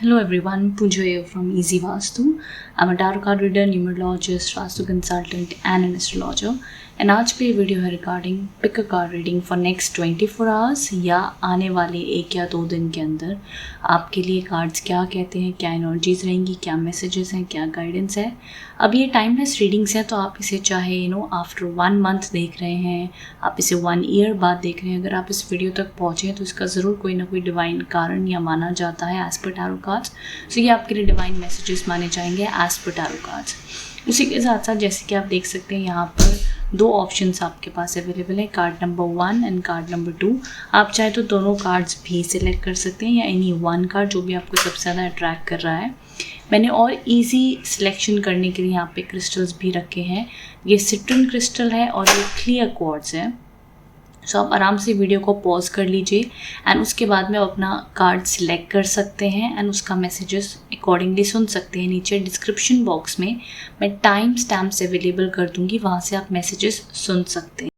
Hello everyone, Pooja here from Easy Vastu. I'm a tarot card reader, numerologist, Vastu consultant and an astrologer. And आज पे video है regarding pick a card reading for next 24 hours या आने वाले 1 या 2 दिन के अंदर आपके लिए कार्ड्स क्या कहते हैं, क्या एनर्जीज रहेंगी, क्या मैसेजेस हैं, क्या गाइडेंस है। अब ये टाइमलेस रीडिंग्स है तो आप इसे चाहे आफ्टर 1 मंथ देख रहे हैं, आप इसे 1 ईयर बाद देख रहे हैं, अगर आप इस वीडियो तक पहुँचे तो इसका ज़रूर कोई ना कोई डिवाइन कारण या माना जाता है एज पर टैरो कार्ड्स। सो ये आपके लिए डिवाइन मैसेजेस माने जाएंगे एज पर टैरो कार्ड्स। उसी के साथ साथ जैसे कि आप देख सकते हैं यहाँ पर 2 ऑप्शंस आपके पास अवेलेबल है, card number 1 and card number 2। आप चाहे तो दोनों कार्ड्स भी सिलेक्ट कर सकते हैं या एनी वन कार्ड जो भी आपको सबसे ज़्यादा अट्रैक्ट कर रहा है। मैंने और इजी सिलेक्शन करने के लिए यहाँ पे क्रिस्टल्स भी रखे हैं। ये सिट्रन क्रिस्टल है और ये क्लियर क्वार्ट्ज है। सो आप आराम से वीडियो को पॉज कर लीजिए एंड उसके बाद में अपना कार्ड सिलेक्ट कर सकते हैं एंड उसका मैसेजेस अकॉर्डिंगली सुन सकते हैं। नीचे डिस्क्रिप्शन बॉक्स में मैं टाइम स्टैम्प्स अवेलेबल कर दूंगी, वहाँ से आप मैसेजेस सुन सकते हैं।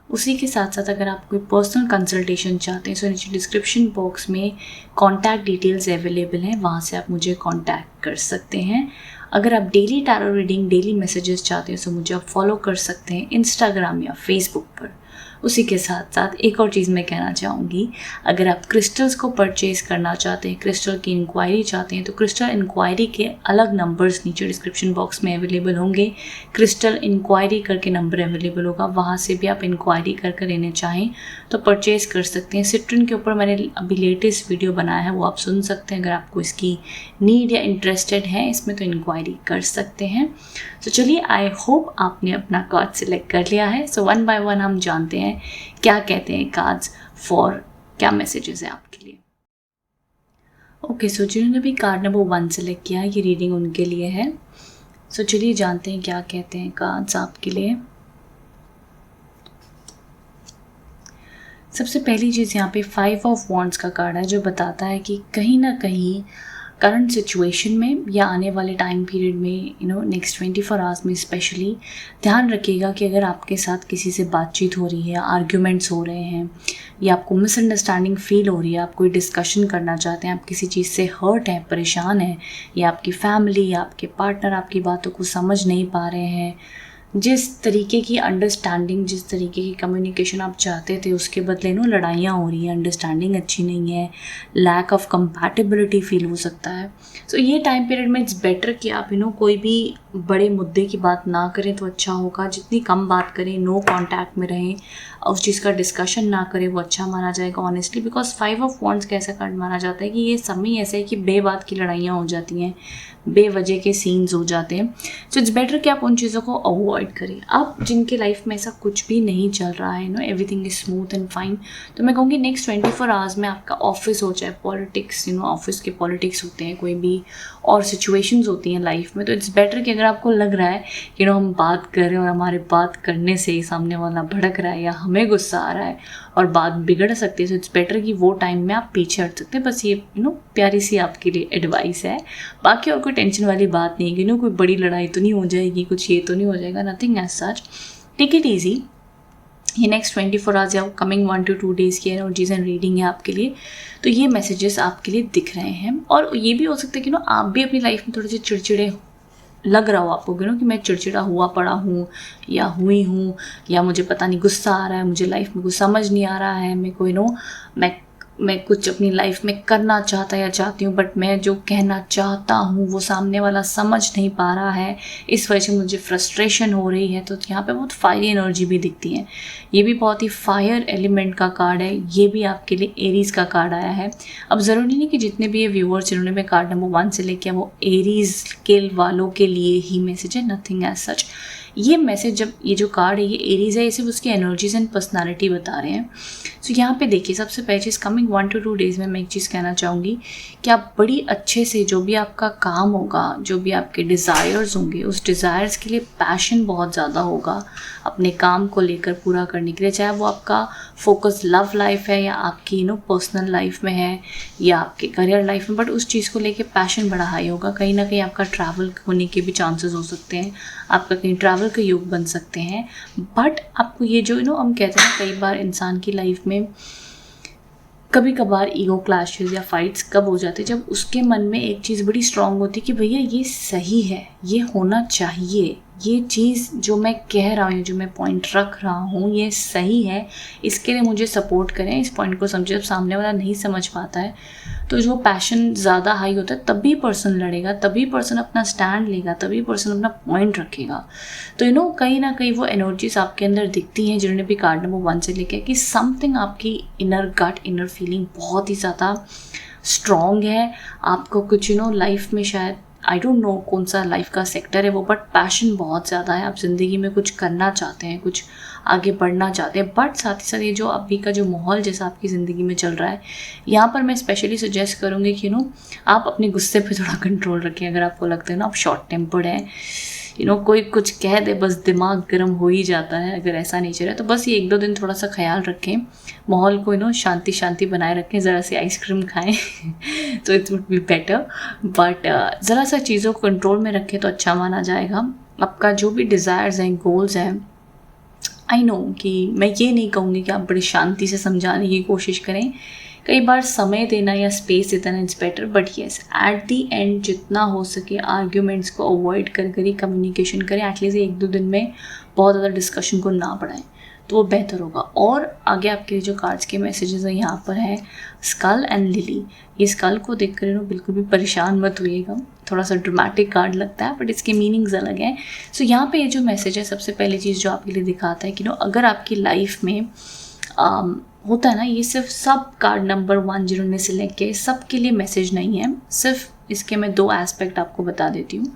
उसी के साथ साथ अगर आप कोई पर्सनल कंसल्टेशन चाहते हैं तो नीचे डिस्क्रिप्शन बॉक्स में कॉन्टैक्ट डिटेल्स अवेलेबल हैं, वहाँ से आप मुझे कॉन्टैक्ट कर सकते हैं। अगर आप daily tarot reading, daily messages चाहते हैं तो मुझे आप फॉलो कर सकते हैं इंस्टाग्राम या फेसबुक पर। उसी के साथ साथ एक और चीज़ मैं कहना चाहूँगी, अगर आप क्रिस्टल्स को परचेज़ करना चाहते हैं, क्रिस्टल की इंक्वायरी चाहते हैं तो क्रिस्टल इंक्वायरी के अलग नंबर्स नीचे डिस्क्रिप्शन बॉक्स में अवेलेबल होंगे। क्रिस्टल इंक्वायरी करके नंबर अवेलेबल होगा, वहाँ से भी आप इंक्वायरी कर इन्हें चाहें तो परचेज़ कर सकते हैं। सिट्रन के ऊपर मैंने अभी लेटेस्ट वीडियो बनाया है, वो आप सुन सकते हैं। अगर आपको इसकी नीड या इंटरेस्टेड है इसमें तो इंक्वायरी कर सकते हैं। तो चलिए, आई होप आपने अपना कार्ड सिलेक्ट कर लिया है। सो 1 बाय 1 हम जानते हैं क्या कहते हैं कार्ड्स फॉर, क्या मैसेजेस है आपके लिए। ओके, सो जिन्होंने भी कार्ड नंबर 1 सेलेक्ट किया, ये रीडिंग उनके लिए है। सो चलिए जानते हैं क्या कहते हैं कार्ड्स आपके लिए। सबसे पहली चीज़ यहाँ पे 5 ऑफ वॉन्ड्स का कार्ड है, जो बताता है कि कहीं ना कहीं करंट सिचुएशन में या आने वाले टाइम पीरियड में नेक्स्ट 24 आवर्स में स्पेशली ध्यान रखिएगा कि अगर आपके साथ किसी से बातचीत हो रही है, आर्ग्यूमेंट्स हो रहे हैं या आपको मिसअंडरस्टैंडिंग फील हो रही है, आप कोई डिस्कशन करना चाहते हैं, आप किसी चीज़ से हर्ट हैं, परेशान हैं, या आपकी फैमिली या आपके पार्टनर आपकी बातों को समझ नहीं पा रहे हैं, जिस तरीके की अंडरस्टैंडिंग, जिस तरीके की कम्युनिकेशन आप चाहते थे उसके बदले लड़ाइयाँ हो रही हैं, अंडरस्टैंडिंग अच्छी नहीं है, लैक ऑफ कंपैटिबिलिटी फील हो सकता है। सो ये टाइम पीरियड में इट्स बेटर कि आप कोई भी बड़े मुद्दे की बात ना करें तो अच्छा होगा। जितनी कम बात करें, नो कॉन्टैक्ट में रहें, उस चीज़ का डिस्कशन ना करें, वो अच्छा माना जाएगा ऑनेस्टली। बिकॉज 5 ऑफ वॉन्ड्स का ऐसा कार्ड माना जाता है कि ये समय ऐसा है कि बेबात की लड़ाइयाँ हो जाती हैं, बेवजह के सीन्स हो जाते हैं। सो इट्स बेटर कि आप उन चीज़ों को अवॉइड करें। अब जिनके लाइफ में ऐसा कुछ भी नहीं चल रहा है, everything is smooth and fine, तो मैं कहूँगी नेक्स्ट 24 आवर्स में आपका ऑफिस हो, चाहे पॉलिटिक्स, ऑफिस के पॉलिटिक्स होते हैं, कोई भी और सिचुएशंस होती हैं लाइफ में, तो इट्स बेटर कि अगर आपको लग रहा है हम बात कर रहे हैं और हमारे बात करने से ही सामने वाला भड़क रहा है या हमें गुस्सा आ रहा है और बात बिगड़ सकती है, तो इट्स बेटर कि वो टाइम में आप पीछे हट सकते हैं। बस ये प्यारी सी आपके लिए एडवाइस है। बाकी और कोई टेंशन वाली बात नहीं है कि कोई बड़ी लड़ाई तो नहीं हो जाएगी, कुछ ये तो नहीं हो जाएगा, nothing as such. Take it easy. ये नेक्स्ट 24 आवर्स या कमिंग 1 to 2 डेज़ की एनर्जीज एंड रीडिंग है आपके लिए, तो ये मैसेजेस आपके लिए दिख रहे हैं। और ये भी हो सकता है कि आप भी अपनी लाइफ में थोड़े से चिड़चिड़े लग रहा हो आपको कि मैं चिड़चिड़ा हुआ पड़ा हूँ या हुई हूँ, या मुझे पता नहीं गुस्सा आ रहा है, मुझे लाइफ में कुछ समझ नहीं आ रहा है, मैं कोई मैं कुछ अपनी लाइफ में करना चाहता या चाहती हूँ, बट मैं जो कहना चाहता हूँ वो सामने वाला समझ नहीं पा रहा है, इस वजह से मुझे फ्रस्ट्रेशन हो रही है। तो यहाँ पे बहुत फायरी एनर्जी भी दिखती है। ये भी बहुत ही फायर एलिमेंट का कार्ड है। ये भी आपके लिए एरीज़ का कार्ड आया है। अब ज़रूरी नहीं कि जितने भी ये व्यूअर्स जिन्होंने मैं कार्ड नंबर 1 से लेके वो एरीज़ के वालों के लिए ही मैसेज है, नथिंग एज सच। ये मैसेज, जब ये जो कार्ड है ये एरीज़ है, ये सिर्फ उसकी एनर्जीज एंड पर्सनालिटी बता रहे हैं। सो यहाँ पे देखिए, सबसे पहले चीज़ कमिंग 1 to 2 डेज़ में मैं एक चीज़ कहना चाहूँगी कि आप बड़ी अच्छे से जो भी आपका काम होगा, जो भी आपके डिज़ायर्स होंगे, उस डिज़ायर्स के लिए पैशन बहुत ज़्यादा होगा अपने काम को लेकर पूरा करने के लिए, चाहे वो आपका फोकस लव लाइफ है या आपकी पर्सनल लाइफ में है या आपके करियर लाइफ में, बट उस चीज़ को लेके पैशन बड़ा हाई होगा। कहीं ना कहीं आपका ट्रैवल होने के भी चांसेस हो सकते हैं, आपका कहीं ट्रैवल के योग बन सकते हैं। बट आपको ये जो हम कहते हैं कई बार इंसान की लाइफ में कभी कभार ईगो क्लैशेस या फाइट्स कब हो जाते, जब उसके मन में एक चीज़ बड़ी स्ट्रांग होती कि भैया ये सही है, ये होना चाहिए, ये चीज़ जो मैं कह रहा हूँ, जो मैं पॉइंट रख रहा हूँ ये सही है, इसके लिए मुझे सपोर्ट करें, इस पॉइंट को समझे। जब सामने वाला नहीं समझ पाता है तो जो पैशन ज़्यादा हाई होता है तभी पर्सन लड़ेगा, तभी पर्सन अपना स्टैंड लेगा, तभी पर्सन अपना पॉइंट रखेगा। तो कहीं ना कहीं वो एनर्जीज आपके अंदर दिखती हैं, जिन्होंने भी कार्ड नंबर 1 से लेके कि समथिंग आपकी इनर गट, इनर फीलिंग बहुत ही ज़्यादा स्ट्रॉन्ग है। आपको कुछ लाइफ में शायद आई डोंट नो कौन सा लाइफ का सेक्टर है वो, बट पैशन बहुत ज़्यादा है। आप ज़िंदगी में कुछ करना चाहते हैं, कुछ आगे बढ़ना चाहते हैं, बट साथ ही साथ ये जो अभी का जो माहौल जैसा आपकी ज़िंदगी में चल रहा है, यहाँ पर मैं स्पेशली सजेस्ट करूँगी कि आप अपने गुस्से पे थोड़ा कंट्रोल रखें। अगर आपको लगता है आप शॉर्ट टेम्पर्ड हैं, कोई कुछ कह दे बस दिमाग गर्म हो ही जाता है, अगर ऐसा नेचर है तो बस ये 1-2 दिन थोड़ा सा ख्याल रखें, माहौल को शांति शांति बनाए रखें, ज़रा सी आइसक्रीम खाएं तो it would be better. But ज़रा सा चीज़ों को कंट्रोल में रखें तो अच्छा माना जाएगा। आपका जो भी डिज़ायर्स हैं, गोल्स हैं, आई नो कि मैं ये नहीं कहूँगी कि आप बड़ी शांति से समझाने की कोशिश करें, कई बार समय देना या स्पेस देना it's better, but yes at the and जितना हो सके आर्ग्यूमेंट्स को अवॉइड कर ही कम्युनिकेशन करें। एटलीस्ट 1-2 दिन में बहुत ज़्यादा डिस्कशन को ना बढ़ाएं तो वो बेहतर होगा। और आगे आपके जो कार्ड्स के मैसेजेस हैं यहाँ पर है स्कल एंड लिली। ये स्कल को देख कर बिल्कुल भी परेशान मत होइएगा, थोड़ा सा ड्रामेटिक कार्ड लगता है बट इसके मीनिंग्स अलग हैं। सो यहाँ पे ये जो मैसेज है, सबसे पहली चीज़ जो आपके लिए दिखाता है कि अगर आपकी लाइफ में होता है ना, ये सिर्फ सब कार्ड नंबर 1 जिन्होंने सिलेक्ट किया सबके लिए मैसेज नहीं है, सिर्फ इसके मैं 2 एस्पेक्ट आपको बता देती हूँ।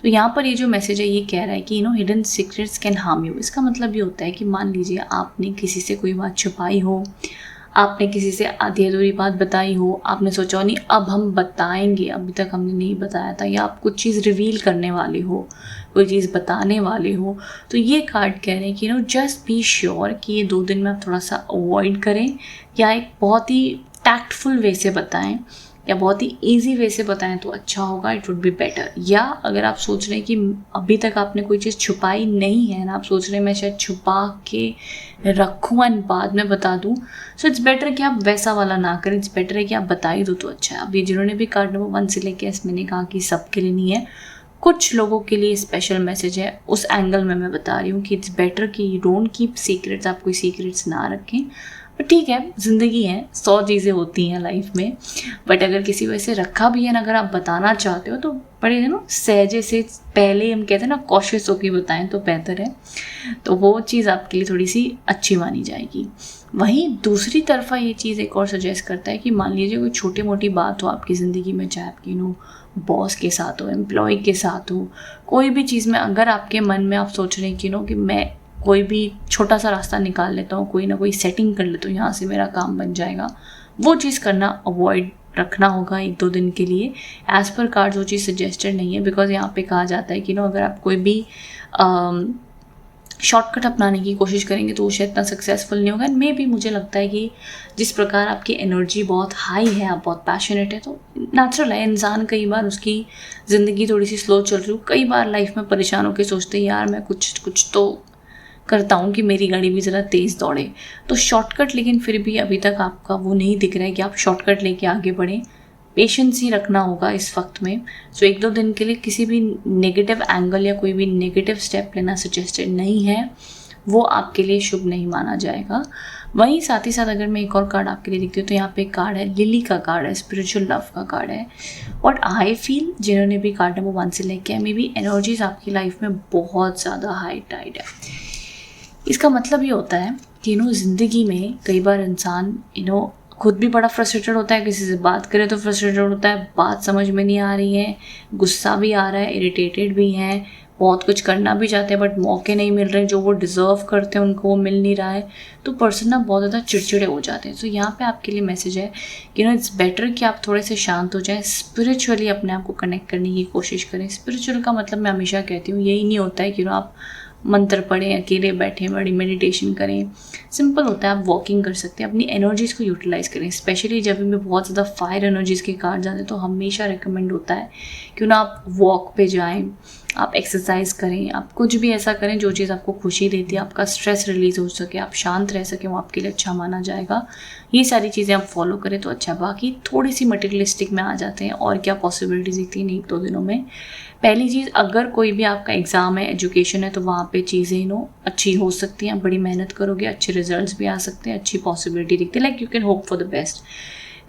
तो यहाँ पर ये जो मैसेज है ये कह रहा है कि hidden secrets can harm you. इसका मतलब ये होता है कि मान लीजिए आपने किसी से कोई बात छुपाई हो, आपने किसी से आधी अधूरी बात बताई हो, आपने सोचा नहीं अब हम बताएंगे, अभी तक हमने नहीं बताया था, या आप कुछ चीज़ रिवील करने वाले हो, कोई चीज़ बताने वाले हो, तो ये कार्ड कह रहे हैं कि जस्ट बी श्योर कि ये 2 दिन में आप थोड़ा सा अवॉइड करें, या एक बहुत ही टैक्टफुल वे से बताएं, या बहुत ही इजी वे से बताएं तो अच्छा होगा, इट वुड बी बेटर। या अगर आप सोच रहे हैं कि अभी तक आपने कोई चीज़ छुपाई नहीं है ना, आप सोच रहे हैं मैं शायद छुपा के रखूँ एंड बाद में बता दूँ, सो इट्स बेटर कि आप वैसा वाला ना करें, इट्स बेटर है कि आप बता ही दो तो अच्छा है। अब ये जिन्होंने भी कार्ड नंबर 1 से लेके मैंने कहा कि सबके लिए नहीं है, कुछ लोगों के लिए स्पेशल मैसेज है, उस एंगल में मैं बता रही हूँ कि इट्स बेटर कि यू डोंट कीप सीक्रेट्स, आप कोई सीक्रेट्स ना रखें। बट ठीक है, ज़िंदगी है, 100 चीज़ें होती हैं लाइफ में, बट अगर किसी वजह से रखा भी है ना, अगर आप बताना चाहते हो तो बड़े सहजे से, पहले हम कहते हैं ना कॉशियस होकर बताएं तो बेहतर है, तो वो चीज़ आपके लिए थोड़ी सी अच्छी मानी जाएगी। वहीं दूसरी तरफा ये चीज़ एक और सजेस्ट करता है कि मान लीजिए कोई छोटी मोटी बात हो आपकी ज़िंदगी में, चाहे आपकी बॉस के साथ हो, एम्प्लॉय के साथ हो, कोई भी चीज़ में अगर आपके मन में आप सोच रहे हैं कि मैं कोई भी छोटा सा रास्ता निकाल लेता हूँ, कोई ना कोई सेटिंग कर लेता हूँ, यहाँ से मेरा काम बन जाएगा, वो चीज़ करना अवॉइड रखना होगा 1-2 दिन के लिए। एज़ पर कार्ड्स वो चीज़ सजेस्टेड नहीं है, बिकॉज यहाँ पे कहा जाता है कि अगर आप कोई भी शॉर्टकट अपनाने की कोशिश करेंगे तो वो शायद इतना सक्सेसफुल नहीं होगा। मे भी मुझे लगता है कि जिस प्रकार आपकी एनर्जी बहुत हाई है, आप बहुत पैशनेट है, तो नेचुरल है इंसान कई बार उसकी ज़िंदगी थोड़ी सी स्लो चल रही हो, कई बार लाइफ में परेशान होकर सोचते हैं यार मैं कुछ तो करता हूँ कि मेरी गाड़ी भी ज़रा तेज़ दौड़े, तो शॉर्टकट, लेकिन फिर भी अभी तक आपका वो नहीं दिख रहा है कि आप शॉर्टकट लेके आगे बढ़ें। पेशेंस ही रखना होगा इस वक्त में। सो 1-2 दिन के लिए किसी भी नेगेटिव एंगल या कोई भी नेगेटिव स्टेप लेना सजेस्टेड नहीं है, वो आपके लिए शुभ नहीं माना जाएगा। वहीं साथ ही साथ अगर मैं एक और कार्ड आपके लिए दिखती हूँ तो यहाँ पे एक कार्ड है, लिली का कार्ड है, स्पिरिचुअल लव का कार्ड है। व्हाट आई फील, जिन्होंने भी कार्ड नंबर 1 से लेके मे बी एनर्जीज आपकी लाइफ में बहुत ज़्यादा हाई टाइड है। इसका मतलब ये होता है कि ज़िंदगी में कई बार इंसान खुद भी बड़ा फ्रस्ट्रेटेड होता है, किसी से बात करे तो फ्रस्ट्रेटेड होता है, बात समझ में नहीं आ रही है, गुस्सा भी आ रहा है, इरिटेटेड भी हैं, बहुत कुछ करना भी चाहते हैं बट मौके नहीं मिल रहे, जो वो डिज़र्व करते हैं उनको वो मिल नहीं रहा है, तो पर्सन ना बहुत ज़्यादा चिड़चिड़े हो जाते हैं। तो यहाँ पे आपके लिए मैसेज है कि इट्स बेटर कि आप थोड़े से शांत हो जाएं, स्पिरिचुअली अपने आप को कनेक्ट करने की कोशिश करें। स्पिरिचुअल का मतलब मैं हमेशा कहती हूँ यही नहीं होता है कि आप मंत्र पढ़ें, अकेले बैठें, बड़ी मेडिटेशन करें, सिंपल होता है आप वॉकिंग कर सकते हैं, अपनी एनर्जीज़ को यूटिलाइज़ करें। स्पेशली जब भी बहुत ज़्यादा फायर एनर्जीज़ के कार्ड जाते हैं तो हमेशा रिकमेंड होता है कि आप वॉक पे जाएं, आप एक्सरसाइज करें, आप कुछ भी ऐसा करें जो चीज़ आपको खुशी देती है, आपका स्ट्रेस रिलीज़ हो सके, आप शांत रह सकें, वो आपके लिए अच्छा माना जाएगा। ये सारी चीज़ें आप फॉलो करें तो अच्छा। बाकी थोड़ी सी मटेरियलिस्टिक में आ जाते हैं और क्या पॉसिबिलिटीज दिखती हैं 1-2 दिनों में। पहली चीज़, अगर कोई भी आपका एग्ज़ाम है, एजुकेशन है, तो वहाँ पे चीज़ें अच्छी हो सकती हैं। बड़ी मेहनत करोगे, अच्छे रिजल्ट्स भी आ सकते हैं, अच्छी पॉसिबिलिटी दिखती है। Like you can hope for the best.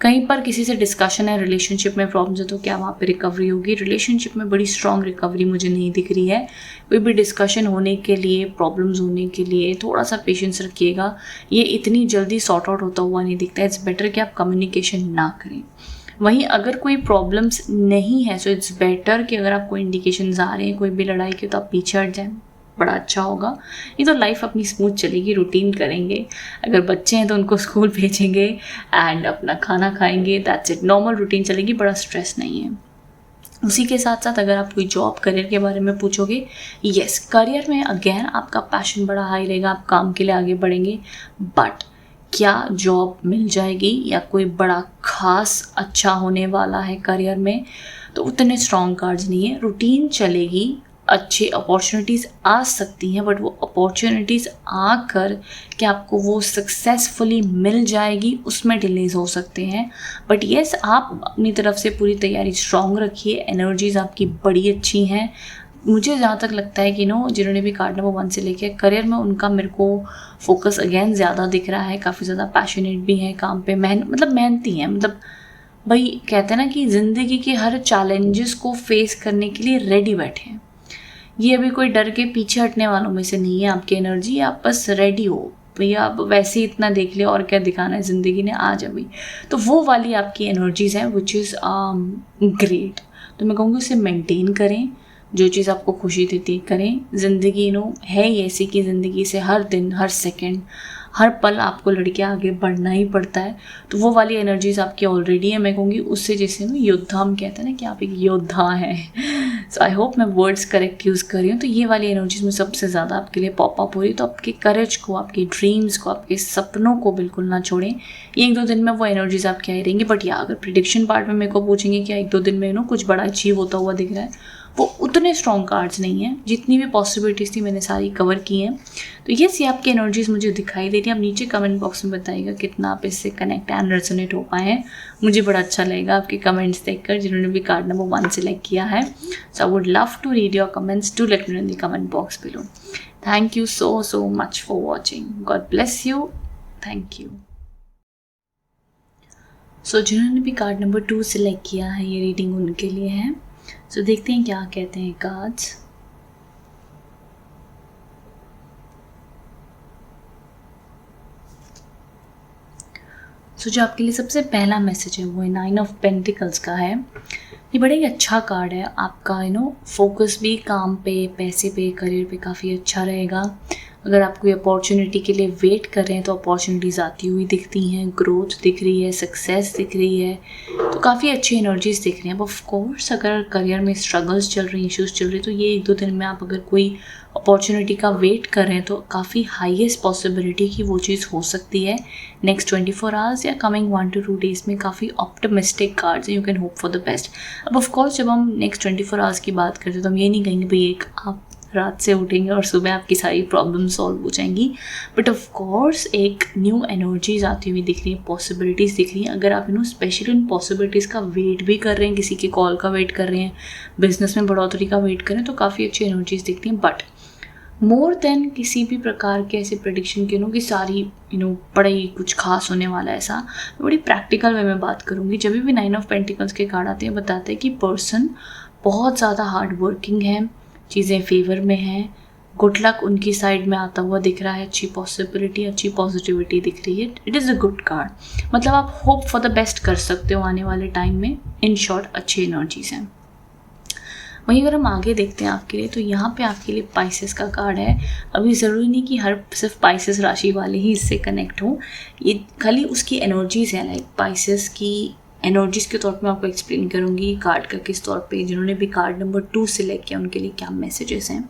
कहीं पर किसी से डिस्कशन है, रिलेशनशिप में प्रॉब्लम्स है, तो क्या वहाँ पे रिकवरी होगी? रिलेशनशिप में बड़ी स्ट्रॉन्ग रिकवरी मुझे नहीं दिख रही है। कोई भी डिस्कशन होने के लिए, प्रॉब्लम्स होने के लिए थोड़ा सा पेशेंस रखिएगा। ये इतनी जल्दी सॉर्ट आउट होता हुआ नहीं दिखता है। इट्स बेटर कि आप कम्युनिकेशन ना करें। वहीं अगर कोई प्रॉब्लम्स नहीं है सो इट्स बेटर कि अगर आपको इंडिकेशंस आ रहे हैं कोई भी लड़ाई के, तो आप पीछे हट जाएं, बड़ा अच्छा होगा। ये तो लाइफ अपनी स्मूथ चलेगी, रूटीन करेंगे। अगर बच्चे हैं तो उनको स्कूल भेजेंगे एंड अपना खाना खाएंगे, दैट्स इट। नॉर्मल रूटीन चलेगी, बड़ा स्ट्रेस नहीं है। उसी के साथ साथ अगर आप कोई जॉब करियर के बारे में पूछोगे, यस, करियर में अगेन आपका पैशन बड़ा हाई रहेगा, आप काम के लिए आगे बढ़ेंगे। बट क्या जॉब मिल जाएगी या कोई बड़ा खास अच्छा होने वाला है करियर में, तो उतने स्ट्रॉन्ग कार्ड्स नहीं है। रूटीन चलेगी, अच्छी अपॉर्चुनिटीज़ आ सकती हैं, बट वो अपॉर्चुनिटीज़ आकर कि आपको वो सक्सेसफुली मिल जाएगी, उसमें डिलेज हो सकते हैं। बट येस, आप अपनी तरफ से पूरी तैयारी स्ट्रॉन्ग रखिए। एनर्जीज़ आपकी बड़ी अच्छी हैं। मुझे जहाँ तक लगता है कि जिन्होंने भी कार्ड नंबर 1 से लेके करियर में, उनका मेरे को फोकस अगेन ज़्यादा दिख रहा है। काफ़ी ज़्यादा पैशनेट भी हैं काम पे, मेहनती हैं। मतलब भाई कहते हैं ना कि ज़िंदगी के हर चैलेंजेस को फेस करने के लिए रेडी बैठे हैं। ये अभी कोई डर के पीछे हटने वालों में से नहीं है आपकी एनर्जी। आप बस रेडी हो भैया, आप वैसे ही इतना देख लिया और क्या दिखाना है ज़िंदगी ने आज अभी। तो वो वाली आपकी एनर्जीज़ हैं विच इज़ ग्रेट। तो मैं कहूँगी उसे मेंटेन करें। जो चीज़ आपको खुशी देती करें। ज़िंदगी है ही ऐसी कि ज़िंदगी से हर दिन, हर सेकंड, हर पल आपको लड़के आगे बढ़ना ही पड़ता है। तो वो वाली एनर्जीज आपकी ऑलरेडी है। मैं कहूँगी उससे, जैसे योद्धा हम कहते हैं ना कि आप एक योद्धा हैं। सो आई होप मैं वर्ड्स करेक्ट यूज़ कर रही हूँ। तो ये वाली एनर्जीज में सबसे ज़्यादा आपके लिए पॉप अप हो रही है। तो आपके करेज को, आपके ड्रीम्स को, आपके सपनों को बिल्कुल ना छोड़ें। ये 1-2 दिन में वो एनर्जीज आपकी आई रहेंगी। बट या अगर प्रिडिक्शन पार्ट में मेरे को पूछेंगे कि 1-2 दिन में कुछ बड़ा अचीव होता हुआ दिख रहा है, वो उतने स्ट्रॉन्ग कार्ड्स नहीं हैं। जितनी भी पॉसिबिलिटीज़ थी मैंने सारी कवर की हैं। तो यस, ये आपकी एनर्जीज मुझे दिखाई दे रही है। आप नीचे कमेंट बॉक्स में बताइएगा कितना आप इससे कनेक्ट एंड रेजोनेट हो पाए हैं। मुझे बड़ा अच्छा लगेगा आपके कमेंट्स देखकर, जिन्होंने भी कार्ड नंबर 1 सिलेक्ट किया है। So I would love to read your comments. Do let me know in the comment box below. Thank you so much for watching. God bless you. Thank you. So जिन्होंने भी card number 2 select किया है, ये reading उनके लिए है। सो देखते हैं क्या कहते हैं कार्ड्स। सो जो आपके लिए सबसे पहला मैसेज है वो 9 ऑफ पेंटिकल्स का है। ये बड़ा ही अच्छा कार्ड है आपका। फोकस भी काम पे, पैसे पे, करियर पे काफ़ी अच्छा रहेगा। अगर आप कोई अपॉर्चुनिटी के लिए वेट कर रहे हैं तो अपॉर्चुनिटीज़ आती हुई दिखती हैं, ग्रोथ दिख रही है, सक्सेस दिख रही है। तो काफ़ी अच्छी एनर्जीज दिख रही हैं। ऑफ कोर्स अगर करियर में स्ट्रगल्स चल रही हैं, इश्यूज़ चल रही हैं, तो ये 1-2 दिन में आप अगर कोई अपॉर्चुनिटी का वेट कर रहे हैं तो काफ़ी हाईएस्ट पॉसिबिलिटी कि वो चीज़ हो सकती है नेक्स्ट 24 आवर्स या कमिंग 1 to 2 डेज़ में। काफ़ी ऑप्टिमिस्टिक कार्ड्स हैं। You can hope for the best. अब ऑफ कोर्स जब हम नेक्स्ट 24 आवर्स की बात करते हैं तो हम ये नहीं कहेंगे भाई एक आप रात से उठेंगे और सुबह आपकी सारी प्रॉब्लम सॉल्व हो जाएंगी। बट ऑफ कोर्स एक न्यू एनर्जीज आती हुई दिख रही है, पॉसिबिलिटीज़ दिख रही हैं। अगर आप स्पेशली उन पॉसिबिलिटीज़ का वेट भी कर रहे हैं, किसी की कॉल का वेट कर रहे हैं, बिजनेस में बढ़ोतरी का वेट कर रहे हैं, तो काफ़ी अच्छी एनर्जीज दिखती हैं। बट मोर देन किसी भी प्रकार के ऐसे प्रेडिक्शन के कि सारी बड़ा ही कुछ खास होने वाला है, ऐसा मैं बड़ी प्रैक्टिकल वे में बात करूँगी। जब भी 9 ऑफ पेंटिकल्स के कार्ड आते हैं बताते हैं कि पर्सन बहुत ज़्यादा हार्ड वर्किंग है, चीज़ें फेवर में हैं, गुड लक उनकी साइड में आता हुआ दिख रहा है, अच्छी पॉसिबिलिटी, अच्छी पॉजिटिविटी दिख रही है। It is a good card. मतलब आप होप फॉर द बेस्ट कर सकते हो आने वाले टाइम में। इन शॉर्ट अच्छी एनर्जीज हैं। वहीं अगर हम आगे देखते हैं आपके लिए, तो यहाँ पे आपके लिए पाइसेस का कार्ड है। अभी ज़रूरी नहीं कि हर सिर्फ पाइसेस राशि वाले ही इससे कनेक्ट हों, ये खाली उसकी एनर्जीज़ हैं। लाइक पाइसेस की एनर्जीज़ के तौर पे मैं आपको एक्सप्लेन करूँगी कार्ड का किस तौर पे। जिन्होंने भी कार्ड नंबर 2 सिलेक्ट किया उनके लिए क्या मैसेजेस हैं।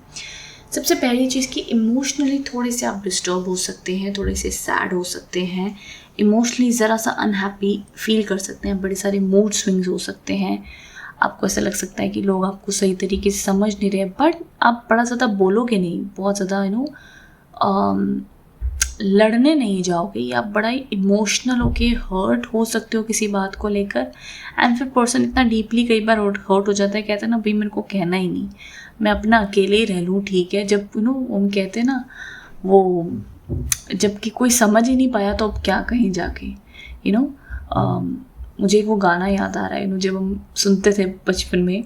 सबसे पहली चीज़ कि इमोशनली थोड़े से आप डिस्टर्ब हो सकते हैं, थोड़े से सैड हो सकते हैं, इमोशनली ज़रा सा अनहैप्पी फील कर सकते हैं, बड़े सारे मूड स्विंग्स हो सकते हैं। आपको ऐसा लग सकता है कि लोग आपको सही तरीके से समझ नहीं रहे, बट आप बड़ा ज़्यादा बोलोगे नहीं, बहुत ज़्यादा लड़ने नहीं जाओगे या बड़ा ही इमोशनल होके हर्ट हो सकते हो किसी बात को लेकर, एंड फिर पर्सन इतना डीपली कई बार हर्ट हो जाता है, कहते हैं ना भाई मेरे को कहना ही नहीं, मैं अपना अकेले ही रह लूँ, ठीक है। जब हम कहते हैं ना वो, जबकि कोई समझ ही नहीं पाया तो अब क्या कहीं जाके, मुझे एक वो गाना याद आ रहा है, जब हम सुनते थे बचपन में,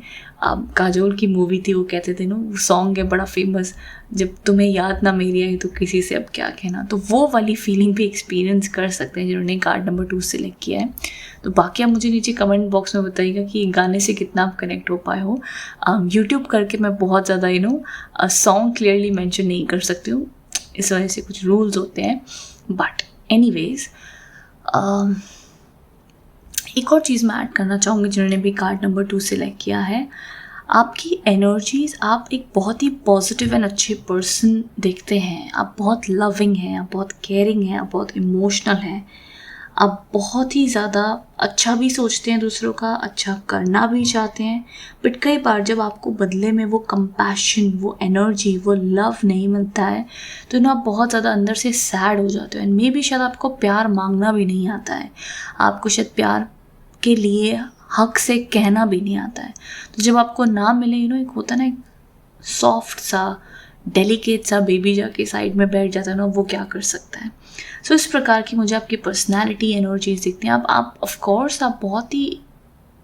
काजोल की मूवी थी, वो कहते थे वो सॉन्ग है बड़ा फेमस, जब तुम्हें याद ना मेरी आई तो किसी से अब क्या कहना। तो वो वाली फीलिंग भी एक्सपीरियंस कर सकते हैं जिन्होंने कार्ड नंबर 2 सेलेक्ट किया है। तो बाकी आप मुझे नीचे कमेंट बॉक्स में बताइएगा कि गाने से कितना आप कनेक्ट हो पाए हो। यूट्यूब करके मैं बहुत ज़्यादा सॉन्ग क्लियरली मेंशन नहीं कर सकती हूँ, इस वजह से कुछ रूल्स होते हैं। बट एनीवेज, एक और चीज़ मैं ऐड करना चाहूँगी जिन्होंने भी कार्ड नंबर 2 सेलेक्ट किया है, आपकी एनर्जीज़, आप एक बहुत ही पॉजिटिव एंड अच्छे पर्सन दिखते हैं, आप बहुत लविंग हैं, आप बहुत केयरिंग हैं, आप बहुत इमोशनल हैं, आप बहुत ही ज़्यादा अच्छा भी सोचते हैं दूसरों का, अच्छा करना भी चाहते हैं। बट कई बार जब आपको बदले में वो कंपैशन, वो एनर्जी, वो लव नहीं मिलता है तो आप बहुत ज़्यादा अंदर से सैड हो जाते हो, एंड मे बी शायद आपको प्यार मांगना भी नहीं आता है, आपको शायद प्यार के लिए हक से कहना भी नहीं आता है। तो जब आपको ना मिले, एक होता है ना, एक सॉफ्ट सा डेलिकेट सा बेबी जाके साइड में बैठ जाता है ना, वो क्या कर सकता है। सो इस प्रकार की मुझे आपकी पर्सनालिटी, एनर्जीज दिखती हैं। आप ऑफ कोर्स आप बहुत ही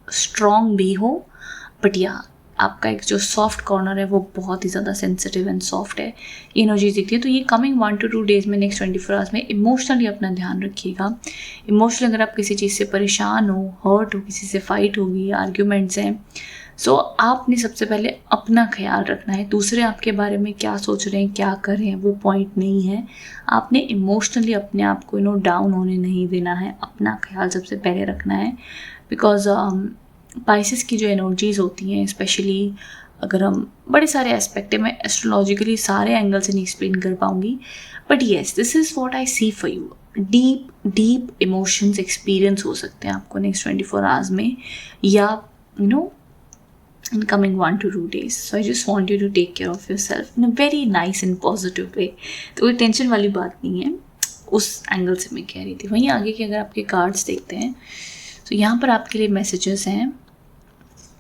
स्ट्रॉन्ग भी हो, बट या आपका एक जो सॉफ्ट कॉर्नर है वो बहुत ही ज़्यादा सेंसिटिव एंड सॉफ्ट है, एनर्जी दिखती है। तो ये कमिंग 1 to 2 डेज़ में, नेक्स्ट 24 आवर्स में इमोशनली अपना ध्यान रखिएगा। इमोशनली अगर आप किसी चीज़ से परेशान हो, हर्ट हो, किसी से फाइट होगी, आर्ग्यूमेंट्स हैं, सो आपने सबसे पहले अपना ख्याल रखना है। दूसरे आपके बारे में क्या सोच रहे हैं, क्या कर रहे हैं, वो पॉइंट नहीं है। आपने इमोशनली अपने आप को डाउन होने नहीं देना है, अपना ख्याल सबसे पहले रखना है। बिकॉज पाइसेस की जो एनर्जीज़ होती हैं, स्पेशली अगर हम बड़े सारे एस्पेक्ट है, मैं एस्ट्रोलॉजिकली सारे एंगल से नहीं एक्सप्लेन कर पाऊँगी, but yes this is what I see for you. Deep emotions experience हो सकते हैं आपको नेक्स्ट 24 आवर्स में, या in coming 1 to 2 days. So I just want you to take care of yourself in a very nice and positive way. तो कोई tension वाली बात नहीं है, उस एंगल से मैं कह रही थी। वहीं आगे के अगर आपके कार्ड्स देखते हैं तो यहाँ पर आपके लिए मैसेजेस हैं।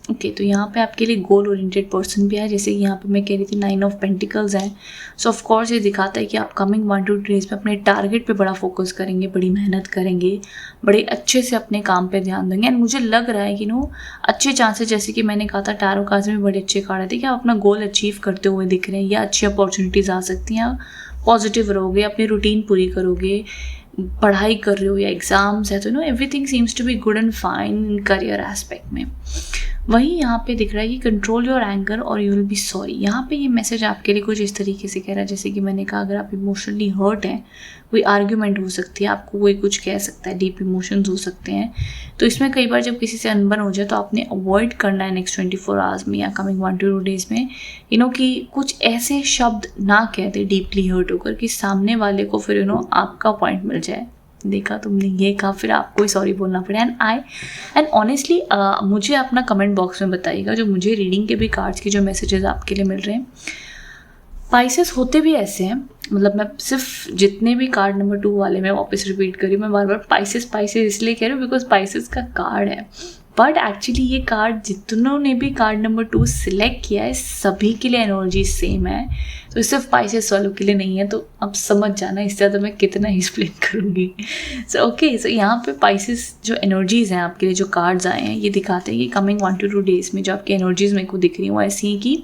ओके, तो यहाँ पे आपके लिए गोल ओरिएंटेड पर्सन भी है, जैसे यहाँ पे मैं कह रही थी 9 ऑफ पेंटिकल्स हैं। सो ऑफ कोर्स ये दिखाता है कि आप कमिंग 1 to 2 डेज में अपने टारगेट पे बड़ा फोकस करेंगे, बड़ी मेहनत करेंगे, बड़े अच्छे से अपने काम पे ध्यान देंगे। एंड मुझे लग रहा है कि अच्छे चांसेस, जैसे कि मैंने कहा था टैरो कार्ड्स में बड़े अच्छे कार्ड आते हैं कि आप अपना गोल अचीव करते हुए दिख रहे हैं, या अच्छी अपॉर्चुनिटीज़ आ सकती हैं, पॉजिटिव रहोगे, अपनी रूटीन पूरी करोगे, पढ़ाई कर रहे हो या एग्ज़ाम्स है तो everything seems to be good and fine in career aspect में। वहीं यहाँ पे दिख रहा है कि कंट्रोल योर एंगर और यू विल बी सॉरी। यहाँ पे ये मैसेज आपके लिए कुछ इस तरीके से कह रहा है, जैसे कि मैंने कहा, अगर आप इमोशनली हर्ट हैं, कोई आर्ग्यूमेंट हो सकती है, आपको कोई कुछ कह सकता है, डीप इमोशंस हो सकते हैं, तो इसमें कई बार जब किसी से अनबन हो जाए तो आपने अवॉइड करना है नेक्स्ट 24 आवर्स में या कमिंग 1 to 2 डेज़ में, कि कुछ ऐसे शब्द ना कहते डीपली हर्ट होकर कि सामने वाले को फिर आपका पॉइंट मिल जाए, देखा तुमने ये कहा, फिर आपको ही सॉरी बोलना पड़े। एंड ऑनेस्टली मुझे अपना कमेंट बॉक्स में बताइएगा, जो मुझे रीडिंग के भी कार्ड्स के जो मैसेजेस आपके लिए मिल रहे हैं। पाइसेस होते भी ऐसे हैं, मतलब मैं सिर्फ जितने भी कार्ड नंबर 2 वाले मैं वापस रिपीट करी, मैं बार बार पाइसेस इसलिए कह रही हूँ बिकॉज पाइसेस का कार्ड है, बट एक्चुअली ये कार्ड जितनों ने भी कार्ड नंबर 2 सिलेक्ट किया है सभी के लिए एनर्जी सेम है, तो सिर्फ पाइसेस वालों के लिए नहीं है। तो अब समझ जाना, इससे ज़्यादा मैं कितना ही एक्सप्लेन करूँगी। सो यहाँ पे पाइसेस जो एनर्जीज़ हैं आपके लिए, जो कार्ड्स आए हैं, ये दिखाते हैं कि कमिंग 1 to 2 डेज़ में जो आपकी एनर्जीज़ मेरे को दिख रही हैं वो ऐसी हैं कि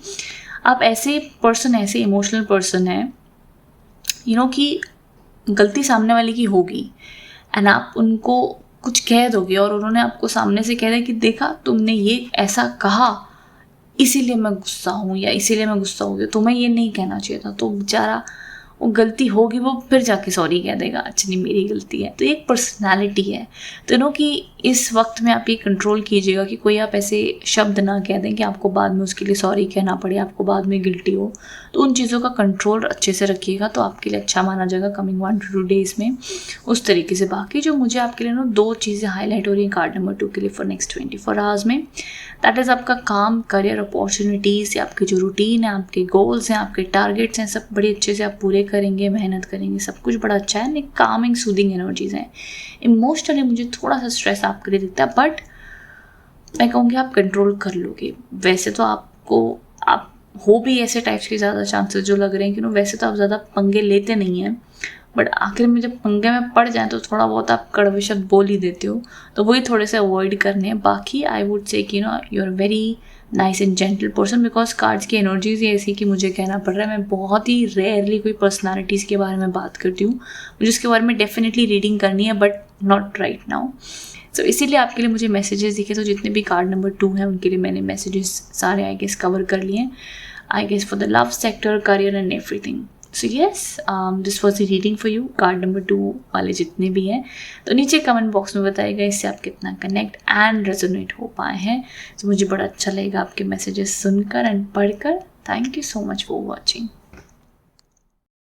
आप ऐसे पर्सन, ऐसे इमोशनल पर्सन हैं कि गलती सामने वाले की होगी एंड आप उनको कुछ कह दोगे और उन्होंने आपको सामने से कह दिया कि देखा तुमने ये ऐसा कहा इसीलिए मैं गुस्सा हूँ या इसीलिए मैं गुस्सा हो गया, तुम्हें ये नहीं कहना चाहिए था। तो बेचारा वो गलती होगी, वो फिर जाके सॉरी कह देगा, अच्छा नहीं मेरी गलती है। तो एक पर्सनालिटी है, तो कि इस वक्त में आप ये कंट्रोल कीजिएगा कि कोई आप ऐसे शब्द ना कह दें कि आपको बाद में उसके लिए सॉरी कहना पड़े, आपको बाद में गिल्टी हो। तो उन चीज़ों का कंट्रोल अच्छे से रखिएगा तो आपके लिए अच्छा माना जाएगा कमिंग 1 to 2 डेज़ में उस तरीके से। बाकी जो मुझे आपके लिए ना 2 चीज़ें हाईलाइट हो रही हैं कार्ड नंबर 2 के लिए फॉर नेक्स्ट 24 आवर्स में, दैट इज़ आपका काम, करियर अपॉर्चुनिटीज़, या आपकी जो रूटीन है, आपके गोल्स हैं, आपके टारगेट्स हैं, सब बड़े अच्छे से आप पूरे करेंगे, मेहनत करेंगे, सब कुछ बड़ा अच्छा है। एक कामिंग सूदिंग एनर्जीज हैं। इमोशनली मुझे थोड़ा सा स्ट्रेस आपके लिए दिखता है, बट मैं कहूँगी आप कंट्रोल कर लोगे। वैसे तो आप हो भी ऐसे टाइप्स के ज़्यादा चांसेस जो लग रहे हैं कि वैसे तो आप ज़्यादा पंगे लेते नहीं हैं, बट आखिर में जब पंगे में पड़ जाए तो थोड़ा बहुत आप कड़वे शब्द बोल ही देते हो, तो वही थोड़े से अवॉइड करने हैं। बाकी आई वुड से कि you are very nice and gentle person, because cards की एनर्जीज ही ऐसी कि मुझे कहना पड़ रहा है मैं बहुत ही रेयरली कोई पर्सनालिटीज़ के बारे में बात करती हूँ। मुझे उसके बारे में डेफिनेटली रीडिंग करनी है, बट नॉट राइट नाउ। सो इसीलिए आपके लिए मुझे मैसेजेस दिखे, तो जितने भी कार्ड नंबर 2 हैं उनके लिए मैंने मैसेजेस सारे आई गेस कवर कर लिए, I guess for the love sector, career and everything. So yes, this was the reading for you, card number 2 वाले जितने भी हैं। तो नीचे कमेंट बॉक्स में बताइएगा इससे आप कितना कनेक्ट एंड रेजोनेट हो पाए हैं। तो मुझे बड़ा अच्छा लगेगा आपके मैसेजेस सुनकर एंड पढ़कर। Thank you so much for watching.